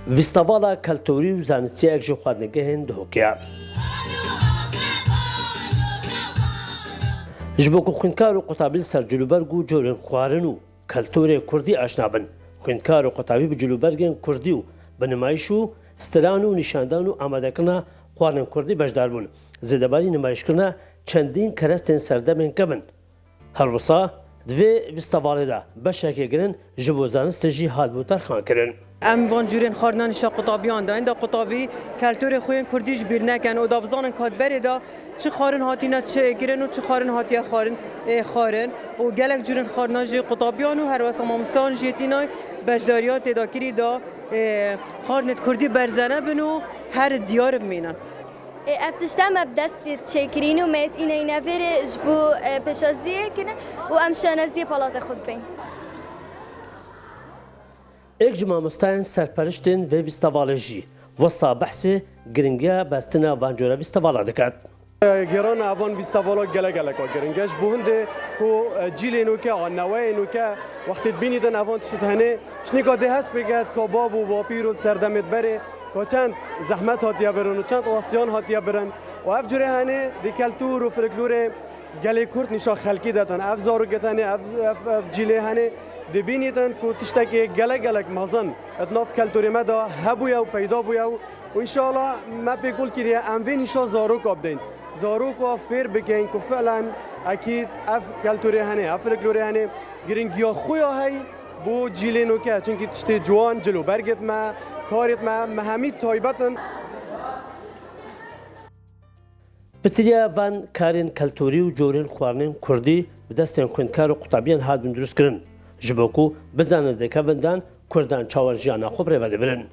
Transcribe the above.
فيستافالا كالتوري وزانستياك جو خواردنگهên dihokya. Ji bo ku xwendkar û qutabî ser cilûberg û corên xwarin û keltûrê Kurdî aşina bin. Xwendkar û qutabî bi cilûbergên Kurdî û bi nimayîş û stiran û nîşandan û amadekirina xwarên Kurdî bejdar bûn. Zêdebarî nimayişkirina çendîn kerestên serdemên kevin. Helwisa divê Vîstavalê de beşekê girin ji bo zanistê jî hatbû terxankirin. ام وان جورین خواردنان شا قطابیان دا این دا قطابی کلتور خوین کردیش بیر نکن و دا بزانن کات بری دا چه خارن هاتینا چه گیرن و چه خارن هاتیا خارن و گلک جورین خواردنان جی قطابیان و هر واسه مامستان جیتینای بجداریات دا کری دا خارنت کردی برزنه بنو هر دیار بمینن. افتشتم بدست چکرین و میت اینه وره جبو پشازیه کنه و امشانازی پالات خود بین. Ek ji mamosteyên serperiştên vê Vîstavalê jî wesa behsê giringiya bestina van cora Vîstavala diket. Gerana avan Vîstavala gelek giringe ji bo hindê ku cîlên weke an neweyên weke wextê dibînî din avan tişt hene şnêka dê hest pêket ka bab û bapîr û serdemê berê ka çend zehmet hatiye birin û çend wastiyan hatiye birin û ev curê hene di keltûr û folklorê gelê Kurd nîşa xelkî de din ev zarokê hene ev cîlê hene dibînî din ku tiştekê gelek mezin et nav keltûrê me da hebûye û peyda bûye û înşallah me pê gul kiriye em vê nîşa zaroka bidin zaroka fêr bikin ku filan ekîd ev keltûrê hene ev folklorê hene giringiya xwe ya hey بۆ جیلên weke çunkî tiştê ciwan cilûbergê me karê me hemî taybet in. Pitiriya van karên keltûrî û corên xwarinên Kurdî bi destên xwendkar û qutabîyan hatibin drûstkirin ji bo ku bizanin dikevin dan Kurdan çawa jiyana xwe birêve dibirin.